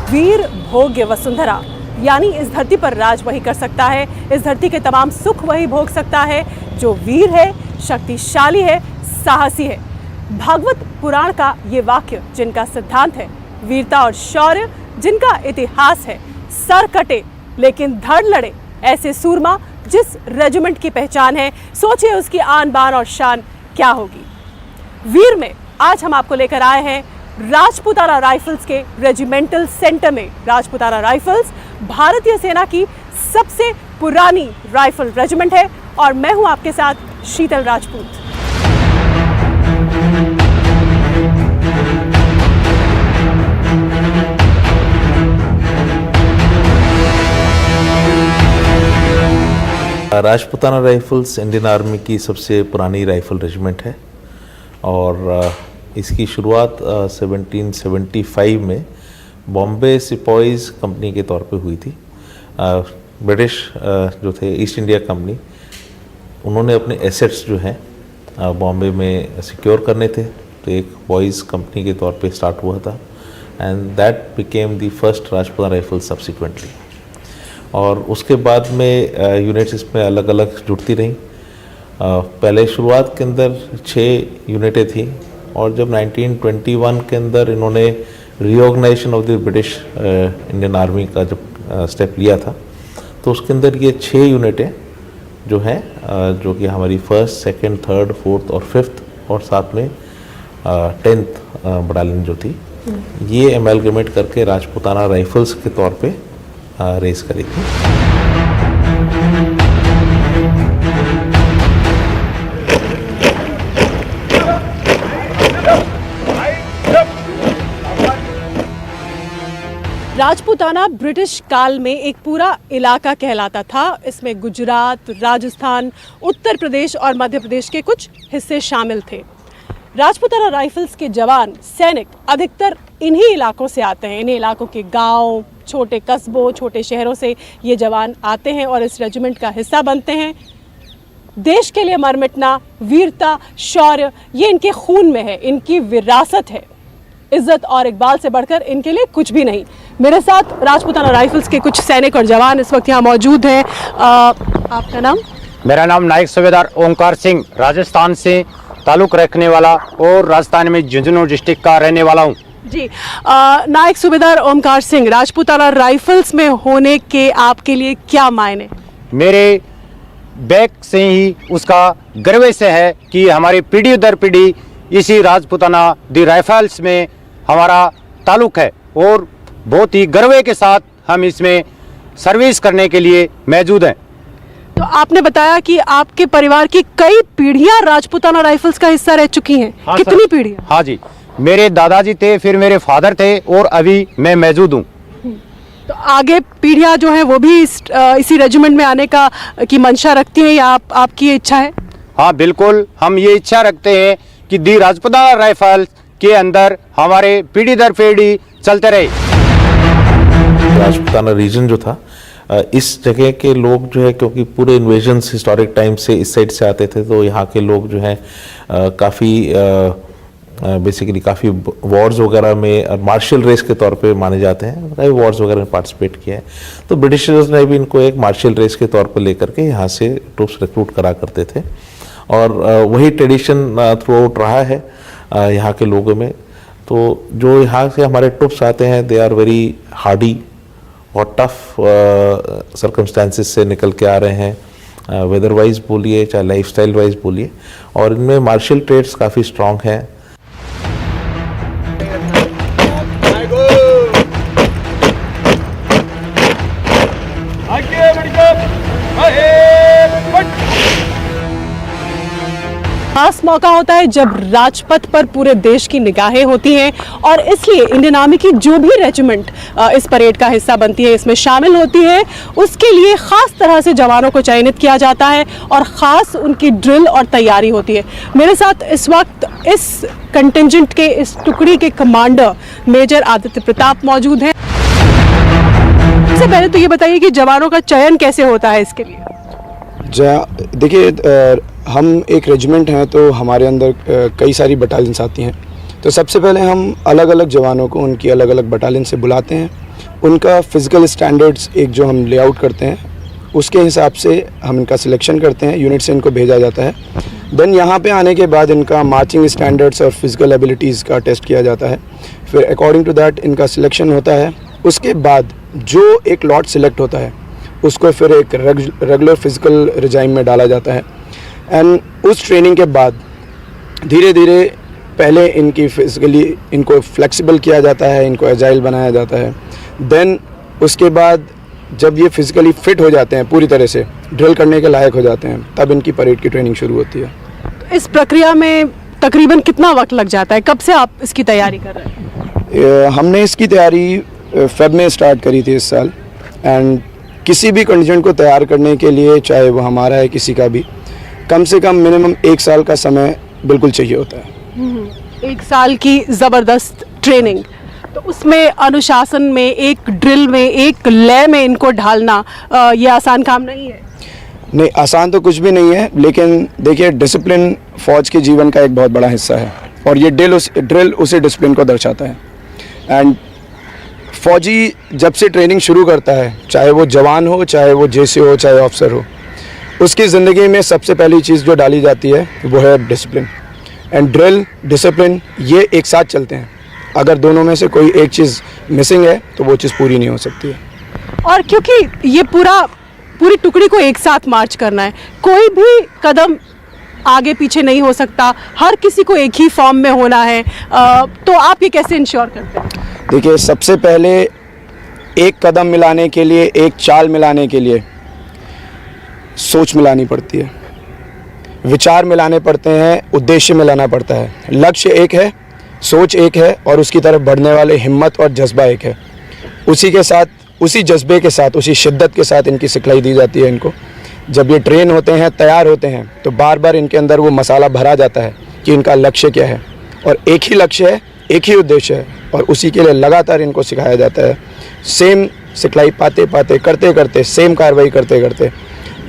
वीर भोग्य वसुंधरा, यानी इस धरती पर राज वही कर सकता है, इस धरती के तमाम सुख वही भोग सकता है जो वीर है, शक्तिशाली है, साहसी है। भागवत पुराण का ये वाक्य जिनका सिद्धांत है, वीरता और शौर्य जिनका इतिहास है, सर कटे लेकिन धड़ लड़े ऐसे सूरमा जिस रेजिमेंट की पहचान है, सोचिए उसकी आन बान और शान क्या होगी। वीर में आज हम आपको लेकर आए हैं राजपूताना राइफल्स के रेजिमेंटल सेंटर में। राजपूताना राइफल्स भारतीय सेना की सबसे पुरानी राइफल रेजिमेंट है और मैं हूं आपके साथ Sheetal Rajput. Rajputana rifles Indian army की सबसे पुरानी राइफल रेजिमेंट है और इसकी शुरुआत 1775 में बॉम्बे सिपॉइज़ कंपनी के तौर पे हुई थी। ब्रिटिश जो थे ईस्ट इंडिया कंपनी, उन्होंने अपने एसेट्स जो हैं बॉम्बे में सिक्योर करने थे, तो एक बॉयज़ कंपनी के तौर पे स्टार्ट हुआ था and that became the first Rajputana rifle subsequently. और उसके बाद में यूनिट्स इसमें अलग अलग जुड़ती रहीं। पहले शुरुआत के अंदर 6 यूनिटें थी और जब 1921 के अंदर इन्होंने reorganisation of the British Indian army का जब स्टेप लिया था, तो उसके अंदर ये 6 यूनिटें जो हैं जो कि हमारी 1st, 2nd, 3rd, 4th और 5th और साथ में 10th बटालियन जो थी, ये एमलगमेट करके राजपूताना राइफल्स के तौर पे रेस करी थी। राजपूताना ब्रिटिश काल में एक पूरा इलाका कहलाता था। इसमें गुजरात, राजस्थान, उत्तर प्रदेश और मध्य प्रदेश के कुछ हिस्से शामिल थे। राजपूताना राइफल्स के जवान, सैनिक अधिकतर इन्हीं इलाकों से आते हैं। इन्हीं इलाकों के गांव, छोटे कस्बों, छोटे शहरों से ये जवान आते हैं और इस रेजिमेंट का हिस्सा बनते हैं। देश के लिए मर मिटना, वीरता, शौर्य, ये इनके खून में है, इनकी विरासत है। इज्जत और इकबाल से बढ़कर इनके लिए कुछ भी नहीं। मेरे साथ राजपूताना राइफल्स के कुछ सैनिक और जवान इस वक्त यहाँ मौजूद हैं। आपका नाम? मेरा नाम नायक सूबेदार ओमकार सिंह, राजस्थान से ताल्लुक रखने वाला और राजस्थान में झुंझुनू डिस्ट्रिक्ट का रहने वाला हूँ। जी, नायक सूबेदार ओमकार सिंह, राजपूताना राइफल्स में होने के आपके लिए क्या मायने? मेरे बैक से ही उसका गर्व से है कि हमारी पीढ़ी दर पीढ़ी इसी राजपूताना दी राइफल्स में हमारा ताल्लुक है और बहुत ही गर्व के साथ हम इसमें सर्विस करने के लिए मौजूद हैं। तो आपने बताया कि आपके परिवार की कई पीढ़ियां राजपूताना राइफल्स का हिस्सा रह चुकी हैं। हाँ, कितनी पीढ़ियां? हाँ जी, मेरे दादाजी थे, फिर मेरे फादर थे और अभी मैं मौजूद हूँ। तो आगे पीढ़ियां जो हैं वो भी इसी रेजिमेंट में आने की मंशा रखती हैं या आपकी इच्छा है? हाँ बिल्कुल, हम ये इच्छा रखते हैं कि दी राजपूताना राइफल्स के अंदर हमारे पीढ़ी दर पीढ़ी चलते रहे। राजपूताना रीजन जो था, इस जगह के लोग जो है, क्योंकि पूरे इन्वेजन्स हिस्टोरिक टाइम से इस साइड से आते थे, तो यहाँ के लोग जो हैं काफ़ी बेसिकली काफ़ी वॉर्स वगैरह में मार्शल रेस के तौर पे माने जाते हैं। कई वॉर्स वगैरह में पार्टिसिपेट किया है, तो ब्रिटिशर्स ने भी इनको एक मार्शल रेस के तौर पे लेकर के यहाँ से ट्रूप्स रिक्रूट करा करते थे और वही ट्रेडिशन थ्रू आउट रहा है यहाँ के लोगों में। तो जो यहाँ से हमारे ट्रूप्स आते हैं, दे आर वेरी हार्डी और टफ सर्कमस्टेंसेस से निकल के आ रहे हैं, वेदर वाइज बोलिए चाहे लाइफस्टाइल वाइज बोलिए, और इनमें मार्शल ट्रेड्स काफ़ी स्ट्रॉन्ग हैं। खास मौका होता है जब राजपथ पर पूरे देश की निगाहें होती हैं और इसलिए इंडियन आर्मी की जो भी रेजिमेंट इस परेड का हिस्सा बनती है, इसमें शामिल होती है, उसके लिए खास तरह से जवानों को चयनित किया जाता है और ख़ास उनकी ड्रिल और तैयारी होती है। मेरे साथ इस वक्त इस कंटिंजेंट के, इस टुकड़ी के कमांडर मेजर आदित्य प्रताप मौजूद हैं। सबसे पहले तो ये बताइए कि जवानों का चयन कैसे होता है इसके लिए? देखिए, हम एक रेजिमेंट हैं तो हमारे अंदर कई सारी बटालियंस आती हैं। तो सबसे पहले हम अलग अलग जवानों को उनकी अलग अलग बटालियन से बुलाते हैं उनका फिज़िकल स्टैंडर्ड्स एक जो हम लेआउट करते हैं उसके हिसाब से हम इनका सिलेक्शन करते हैं, यूनिट से इनको भेजा जाता है। देन यहाँ पे आने के बाद इनका मार्चिंग स्टैंडर्ड्स और फिज़िकल एबिलिटीज़ का टेस्ट किया जाता है, फिर अकॉर्डिंग टू दैट इनका सिलेक्शन होता है। उसके बाद जो एक लॉट सिलेक्ट होता है उसको फिर एक रेगुलर फिज़िकल रिजाइम में डाला जाता है एंड उस ट्रेनिंग के बाद धीरे धीरे पहले इनकी फिज़िकली इनको फ्लेक्सिबल किया जाता है, इनको एजाइल बनाया जाता है। देन उसके बाद जब ये फिज़िकली फिट हो जाते हैं, पूरी तरह से ड्रिल करने के लायक हो जाते हैं, तब इनकी परेड की ट्रेनिंग शुरू होती है। इस प्रक्रिया में तकरीबन कितना वक्त लग जाता है? कब से आप इसकी तैयारी कर रहे हैं? हमने इसकी तैयारी फेब में स्टार्ट करी थी इस साल एंड किसी भी कंडीशन को तैयार करने के लिए, चाहे वो हमारा है किसी का भी, कम से कम मिनिमम 1 साल का समय बिल्कुल चाहिए होता है। 1 साल की ज़बरदस्त ट्रेनिंग, तो उसमें अनुशासन में, एक ड्रिल में, एक लय में इनको ढालना ये आसान काम नहीं है। नहीं, आसान तो कुछ भी नहीं है, लेकिन देखिए डिसिप्लिन फ़ौज के जीवन का एक बहुत बड़ा हिस्सा है और ये ड्रिल उसी डिसिप्लिन को दर्शाता है। एंड फ़ौजी जब से ट्रेनिंग शुरू करता है, चाहे वो जवान हो, चाहे वो जेसी हो, चाहे ऑफिसर हो, उसकी ज़िंदगी में सबसे पहली चीज़ जो डाली जाती है वो है डिसिप्लिन। एंड ड्रिल, डिसिप्लिन, ये एक साथ चलते हैं। अगर दोनों में से कोई एक चीज़ मिसिंग है तो वो चीज़ पूरी नहीं हो सकती है। और क्योंकि ये पूरी टुकड़ी को एक साथ मार्च करना है, कोई भी कदम आगे पीछे नहीं हो सकता, हर किसी को एक ही फॉर्म में होना है, तो आप ये कैसे इंश्योर करते हैं? देखिए, सबसे पहले एक कदम मिलाने के लिए, एक चाल मिलाने के लिए सोच मिलानी पड़ती है, विचार मिलाने पड़ते हैं, उद्देश्य मिलाना पड़ता है। लक्ष्य एक है, सोच एक है और उसकी तरफ बढ़ने वाले हिम्मत और जज्बा एक है। उसी के साथ, उसी जज्बे के साथ, उसी शिद्दत के साथ इनकी सिखलाई दी जाती है इनको। जब ये ट्रेन होते हैं, तैयार होते हैं, तो बार बार इनके अंदर वो मसाला भरा जाता है कि इनका लक्ष्य क्या है और एक ही लक्ष्य है, एक ही उद्देश्य है और उसी के लिए लगातार इनको सिखाया जाता है। सेम सिखलाई पाते पाते, करते करते, सेम कार्रवाई करते करते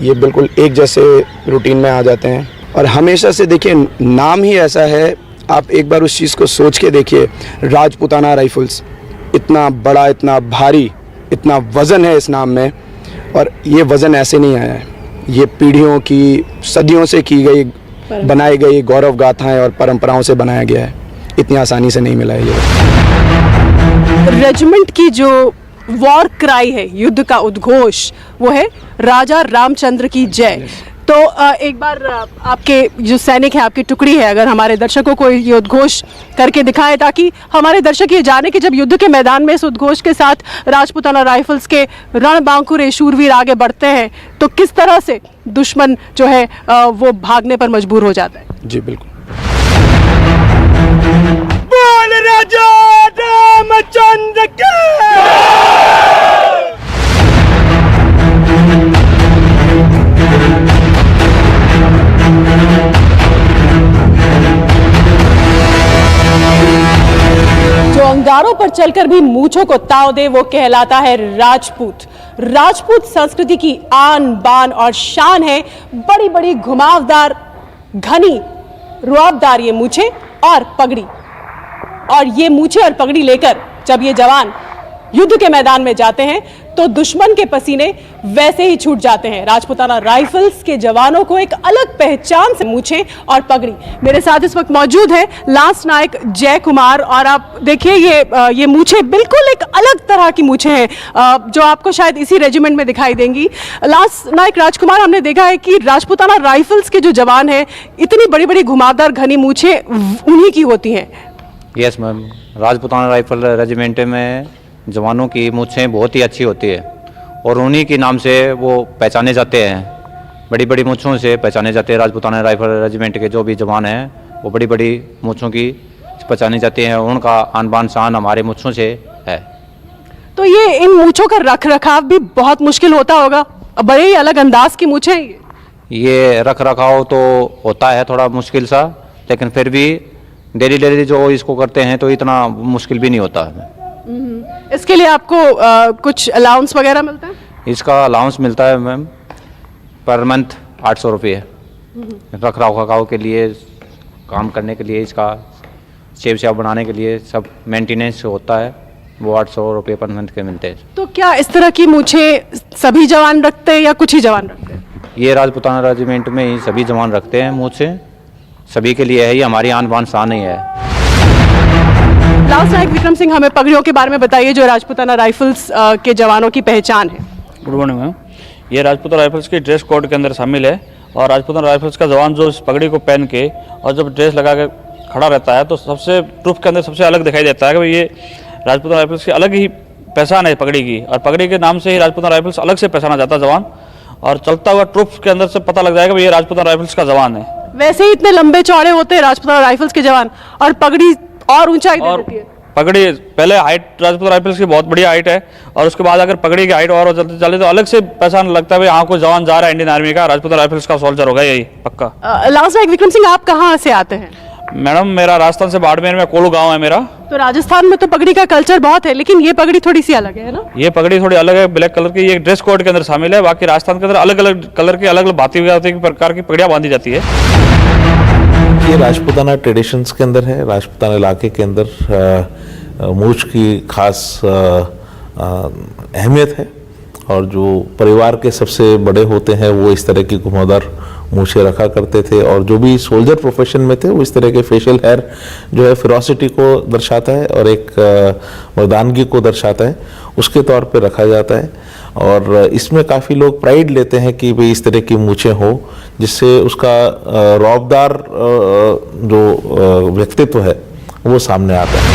ये बिल्कुल एक जैसे रूटीन में आ जाते हैं। और हमेशा से देखिए, नाम ही ऐसा है, आप एक बार उस चीज़ को सोच के देखिए, राजपूताना राइफल्स, इतना बड़ा, इतना भारी, इतना वज़न है इस नाम में, और ये वज़न ऐसे नहीं आया है। ये पीढ़ियों की, सदियों से की गई, बनाई गई गौरव गाथाएं और परंपराओं से बनाया गया है। इतनी आसानी से नहीं मिला है ये। रेजिमेंट की जो वॉर क्राई है, युद्ध का उद्घोष, वो है राजा रामचंद्र की जय। तो एक बार आपके जो सैनिक है, आपकी टुकड़ी है, अगर हमारे दर्शकों को ये उद्घोष करके दिखाए, ताकि हमारे दर्शक ये जाने कि जब युद्ध के मैदान में इस उद्घोष के साथ राजपूताना राइफल्स के रणबांकुरे शूरवीर आगे बढ़ते हैं, तो किस तरह से दुश्मन जो है वो भागने पर मजबूर हो जाता है। जी बिल्कुल। बोल राजा रामचंद्र की। जो अंगारों पर चलकर भी मूंछों को ताव दे, वो कहलाता है राजपूत। राजपूत संस्कृति की आन बान और शान है बड़ी बड़ी घुमावदार, घनी, रुआबदार ये मूछें और पगड़ी। और ये मूछें और पगड़ी लेकर जब ये जवान युद्ध के मैदान में जाते हैं तो दुश्मन के पसीने वैसे ही छूट जाते हैं। राजपूताना राइफल्स के जवानों को एक अलग पहचान से मूछें और पगड़ी। मेरे साथ इस वक्त मौजूद है लांस नायक जय कुमार, और आप देखिए ये मूछें बिल्कुल एक अलग तरह की मूछें हैं जो आपको शायद इसी रेजिमेंट में दिखाई देंगी। लांस नायक राजकुमार, हमने देखा है कि राजपूताना राइफल्स के जो जवान हैं, इतनी बड़ी बड़ी घुमावदार घनी मूछें उन्हीं की होती हैं। Yes ma'am, Rajputana rifle regiment में जवानों की मूछें बहुत ही अच्छी होती है और उन्हीं के नाम से वो पहचाने जाते हैं। बड़ी बड़ी मूछों से पहचाने जाते हैं। राजपूताना राइफल रेजिमेंट के जो भी जवान हैं वो बड़ी बड़ी मूछों की पहचाने जाते हैं। उनका आन बान शान हमारे मूछों से है। तो ये इन मूछों का रख रखाव भी बहुत मुश्किल होता होगा, बड़े ही अलग अंदाज की मूछें। ये रख रखाव तो होता है थोड़ा मुश्किल सा, लेकिन फिर भी डेली जो इसको करते हैं तो इतना मुश्किल भी नहीं होता है। इसके लिए आपको कुछ अलाउंस वगैरह मिलता है? इसका अलाउंस मिलता है मैम पर मंथ 800 रुपये। रख रखाव के लिए, काम करने के लिए, इसका शेप बनाने के लिए सब मेंटेनेंस होता है वो 800 रुपये पर मंथ के मिलते हैं। तो क्या इस तरह की मूछे सभी जवान रखते हैं या कुछ ही जवान रखते हैं? ये राजपूताना रेजिमेंट में ही सभी जवान रखते हैं मूछे, सभी के लिए है, ये हमारी आन बान शान ही है। लास्ट नायक विक्रम सिंह, हमें पगड़ियों के बारे में बताइए जो राजपूताना राइफल्स के जवानों की पहचान है। Good morning ma'am. ये राजपूताना राइफल्स की ड्रेस कोड के अंदर शामिल है और राजपूताना राइफल्स का जवान जो इस पगड़ी को पहन के और जब ड्रेस लगा के खड़ा रहता है तो सबसे ट्रूप के अंदर सबसे अलग दिखाई देता है कि भाई ये राजपूताना राइफल्स की अलग ही पहचान है पगड़ी की, और पगड़ी के नाम से ही राजपूताना राइफल्स अलग से पहचाना जाता है जवान, और चलता हुआ ट्रूप के अंदर से पता लग जाएगा भाई ये राजपूताना राइफल्स का जवान है। वैसे ही इतने लंबे चौड़े होते हैं राजपूताना राइफल्स के जवान, और पगड़ी और ऊंचाई दे और देती है। पगड़ी पहले हाइट राजपूताना राइफल्स की बहुत बढ़िया हाइट है, और उसके बाद अगर पगड़ी की हाइट और चलते चले तो अलग से पहचान लगता है भाई हाँ कोई जवान जा रहा है इंडियन आर्मी का, राजपूताना राइफल्स का सोल्जर होगा यही पक्का। लास्ट नायक विक्रम सिंह, आप कहाँ से आते हैं? मैडम मेरा राजस्थान से बाड़मेर में कोलू गांव है मेरा। तो राजस्थान में तो पगड़ी का कल्चर बहुत है, लेकिन ये पगड़ी थोड़ी सी अलग है ना? ये पगड़ी थोड़ी अलग है, ब्लैक कलर की, ये ड्रेस कोड के अंदर शामिल है। बाकी राजस्थान के अंदर अलग अलग कलर की अलग अलग भांति प्रकार की पगड़ियाँ बांधी जाती है। ये राजपूताना ट्रेडिशंस के अंदर है। राजपूताना इलाके के अंदर मूछ की खास अहमियत है, और जो परिवार के सबसे बड़े होते हैं वो इस तरह की घुमावदार मूछें रखा करते थे, और जो भी सोल्जर प्रोफेशन में थे वो इस तरह के फेशियल हेयर जो है फेरोसिटी को दर्शाता है और एक मर्दानगी को दर्शाता है, उसके तौर पे रखा जाता है। और इसमें काफ़ी लोग प्राइड लेते हैं कि भाई इस तरह की मूछें हो, जिससे उसका रौबदार जो व्यक्तित्व है वो सामने आता है।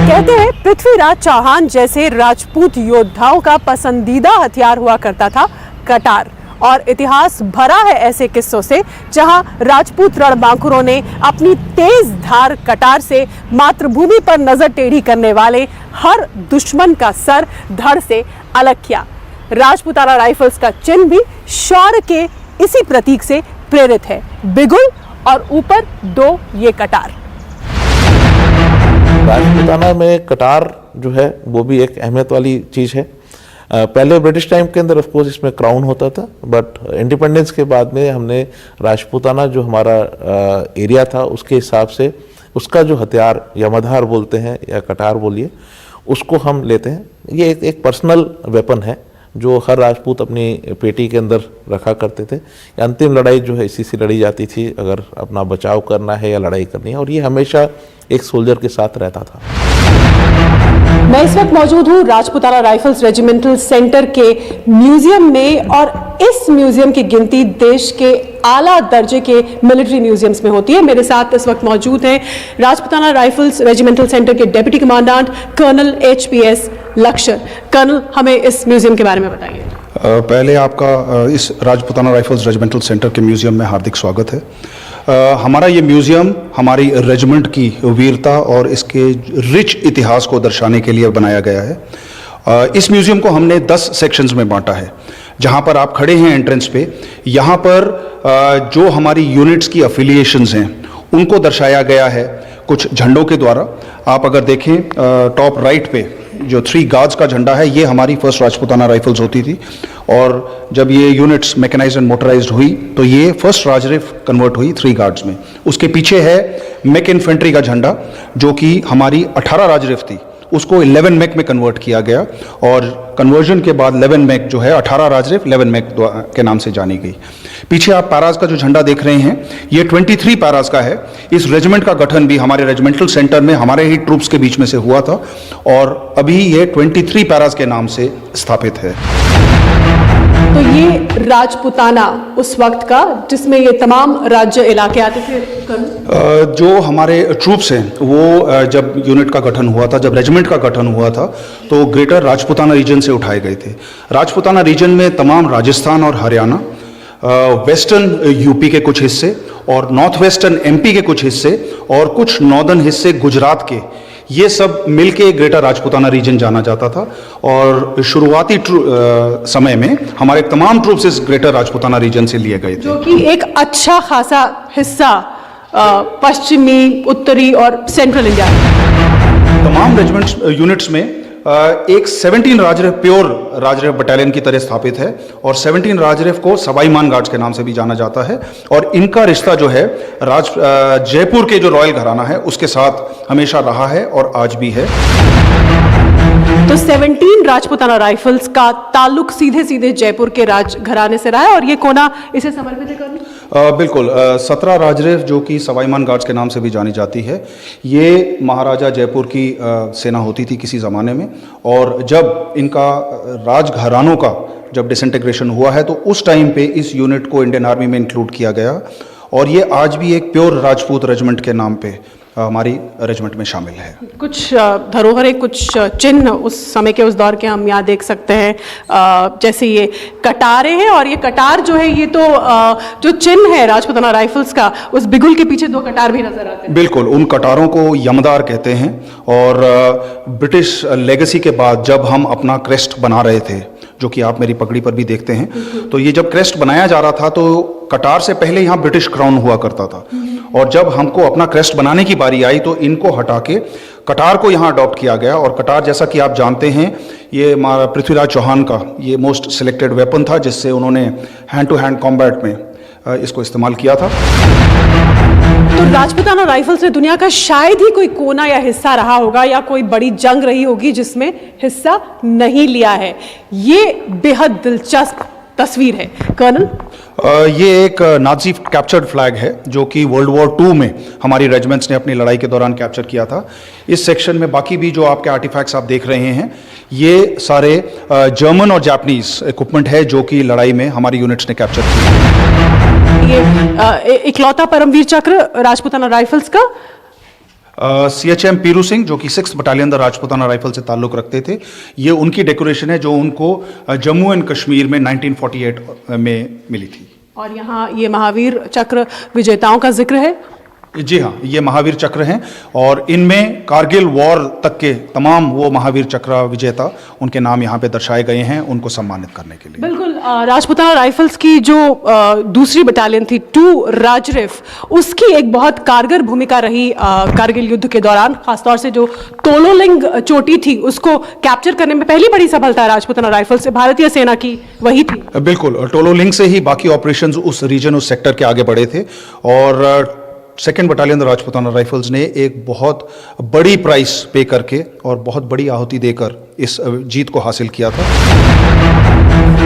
कहते हैं पृथ्वीराज चौहान जैसे राजपूत योद्धाओं का पसंदीदा हथियार हुआ करता था कटार, और इतिहास भरा है ऐसे किस्सों से जहां राजपूत रणबांकुरों ने अपनी तेज धार कटार से मातृभूमि पर नजर टेढ़ी करने वाले हर दुश्मन का सर धड़ से अलग किया। राजपूताना राइफल्स का चिन्ह भी शौर्य के इसी प्रतीक से प्रेरित है, बिगुल और ऊपर 2 ये कटार। राजपूताना में कटार जो है वो भी एक अहमियत वाली चीज़ है। पहले ब्रिटिश टाइम के अंदर ऑफ कोर्स इसमें क्राउन होता था, बट इंडिपेंडेंस के बाद में हमने राजपूताना जो हमारा एरिया था उसके हिसाब से उसका जो हथियार या मधार बोलते हैं या कटार बोलिए, उसको हम लेते हैं। ये एक पर्सनल वेपन है जो हर राजपूत अपनी पेटी के अंदर रखा करते थे। अंतिम लड़ाई जो है इसी से लड़ी जाती थी, अगर अपना बचाव करना है या लड़ाई करनी है, और ये हमेशा एक सोल्जर के साथ रहता था। मैं इस वक्त मौजूद हूँ राजपूताना राइफल्स रेजिमेंटल सेंटर के म्यूजियम में, और इस म्यूजियम की गिनती देश के आला दर्जे के मिलिट्री म्यूजियम्स में होती है। मेरे साथ इस वक्त मौजूद हैं राजपूताना राइफल्स रेजिमेंटल सेंटर के डेप्यूटी कमांडेंट कर्नल HPS लक्ष्य। कर्नल, हमें इस म्यूजियम के बारे में बताइए। पहले आपका इस राजपूताना राइफल्स रेजिमेंटल सेंटर के म्यूजियम में हार्दिक स्वागत है। हमारा ये म्यूजियम हमारी रेजिमेंट की वीरता और इसके रिच इतिहास को दर्शाने के लिए बनाया गया है। इस म्यूजियम को हमने 10 सेक्शंस में बांटा है। जहाँ पर आप खड़े हैं एंट्रेंस पे, यहाँ पर जो हमारी यूनिट्स की अफिलिएशंस हैं उनको दर्शाया गया है कुछ झंडों के द्वारा। आप अगर देखें टॉप राइट पे जो 3 गार्ड्स का झंडा है, ये हमारी फर्स्ट राजपूताना राइफल्स होती थी, और जब ये यूनिट्स मैकेनाइज्ड एंड मोटराइज्ड हुई तो ये फर्स्ट राजरिफ कन्वर्ट हुई 3 गार्ड्स में। उसके पीछे है मैक इन्फेंट्री का झंडा जो कि हमारी 18 राजरिफ थी, उसको 11 मैक में कन्वर्ट किया गया, और कन्वर्जन के बाद 11 मैक जो है 18 राजरिफ 11 मैक के नाम से जानी गई। पीछे आप पैराज का जो झंडा देख रहे हैं ये 23 पैराज का है। इस रेजिमेंट का गठन भी हमारे रेजिमेंटल सेंटर में हमारे ही ट्रूप्स के बीच में से हुआ था, और अभी ये 23 पैराज के नाम से स्थापित है। तो ये राजपूताना उस वक्त का जिसमें ये तमाम राज्य इलाके आते थे। जो हमारे ट्रूप्स हैं वो जब यूनिट का गठन हुआ था, जब रेजिमेंट का गठन हुआ था, तो ग्रेटर राजपूताना रीजन से उठाए गए थे। राजपूताना रीजन में तमाम राजस्थान और हरियाणा, वेस्टर्न यूपी के कुछ हिस्से और नॉर्थ वेस्टर्न MP के कुछ हिस्से और कुछ नॉर्दर्न हिस्से गुजरात के, ये सब मिलके ग्रेटर राजपूताना रीजन जाना जाता था। और शुरुआती समय में हमारे तमाम ट्रूप्स इस ग्रेटर राजपूताना रीजन से लिए गए थे, जो कि एक अच्छा खासा हिस्सा पश्चिमी, उत्तरी और सेंट्रल इंडिया। तमाम रेजिमेंट्स यूनिट्स में एक 17 राजरैफ प्योर राजरैफ बटालियन की तरह स्थापित है और 17 राजरैफ को सवाई मान गार्ड्स के नाम से भी जाना जाता है और इनका रिश्ता जो है जयपुर के जो रॉयल घराना है उसके साथ हमेशा रहा है और आज भी है। तो 17 राजपूताना राइफल्स का ताल्लुक सीधे सीधे जयपुर के राज घराने से रहा है और ये कोना इसे समर्पित है कर्नल? बिल्कुल 17 राजरैफ जो कि सवाईमान गार्ड्स के नाम से भी जानी जाती है, ये महाराजा जयपुर की सेना होती थी किसी ज़माने में और जब इनका राजघरानों का जब डिसइंटीग्रेशन हुआ है तो उस टाइम पे इस यूनिट को इंडियन आर्मी में इंक्लूड किया गया और ये आज भी एक प्योर राजपूत रेजिमेंट के नाम पे हमारी रेजिमेंट में शामिल है। कुछ धरोहरें, कुछ चिन्ह उस समय के, उस दौर के हम यहाँ देख सकते हैं, जैसे ये कटारे हैं और ये कटार जो है ये तो जो चिन्ह है राजपूताना राइफल्स का, उस बिगुल के पीछे 2 कटार भी नजर आते हैं। बिल्कुल, उन कटारों को यमदार कहते हैं और ब्रिटिश लेगेसी के बाद जब हम अपना क्रेस्ट बना रहे थे, जो कि आप मेरी पगड़ी पर भी देखते हैं, तो ये जब क्रेस्ट बनाया जा रहा था तो कटार से पहले यहाँ ब्रिटिश क्राउन हुआ करता था और जब हमको अपना क्रेस्ट बनाने की बारी आई तो इनको हटा के कटार को यहाँ अडॉप्ट किया गया और कटार जैसा कि आप जानते हैं ये पृथ्वीराज चौहान का ये मोस्ट सिलेक्टेड वेपन था जिससे उन्होंने हैंड टू हैंड कॉम्बैट में इसको इस्तेमाल किया था। तो राजपूताना राइफल्स ने दुनिया का शायद ही कोई कोना या हिस्सा रहा होगा या कोई बड़ी जंग रही होगी जिसमें हिस्सा नहीं लिया है। ये बेहद दिलचस्प तस्वीर है कर्नल। ये एक नाजी कैप्चर्ड फ्लैग है जो कि वर्ल्ड वॉर 2 में हमारी रेजिमेंट्स ने अपनी लड़ाई के दौरान कैप्चर किया था। इस सेक्शन में बाकी भी जो आपके आर्टिफैक्ट्स आप देख रहे हैं ये सारे जर्मन और जापानीज इक्विपमेंट है जो कि लड़ाई में हमारी यूनिट्स ने कैप्चर किया। ये इकलौता परमवीर चक्र राजपूताना राइफल्स का CHM पीरू सिंह जो कि 6th battalion the Rajputana rifle से ताल्लुक रखते थे, ये उनकी डेकोरेशन है जो उनको जम्मू एंड कश्मीर में 1948 में मिली थी। और यहाँ ये महावीर चक्र विजेताओं का जिक्र है। जी हाँ, ये महावीर चक्र हैं और इनमें कारगिल वॉर तक के तमाम वो महावीर चक्र विजेता उनके नाम यहाँ पे दर्शाए गए हैं उनको सम्मानित करने के लिए। बिल्कुल, राजपूताना राइफल्स की जो दूसरी बटालियन थी 2 राजरैफ, उसकी एक बहुत कारगर भूमिका रही कारगिल युद्ध के दौरान, खासतौर से जो तोलोलिंग चोटी थी उसको कैप्चर करने में पहली बड़ी सफलता राजपूताना राइफल्स से भारतीय सेना की वही थी। बिल्कुल, टोलोलिंग से ही बाकी ऑपरेशंस उस रीजन, उस सेक्टर के आगे बढ़े थे और 2nd बटालियन राजपूताना राइफल्स ने एक बहुत बड़ी प्राइस पे करके और बहुत बड़ी आहुति देकर इस जीत को हासिल किया था।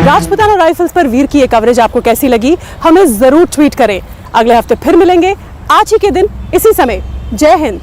राजपूताना राइफल्स पर वीर की ये कवरेज आपको कैसी लगी, हमें जरूर ट्वीट करें। अगले हफ्ते फिर मिलेंगे आज ही के दिन इसी समय। जय हिंद।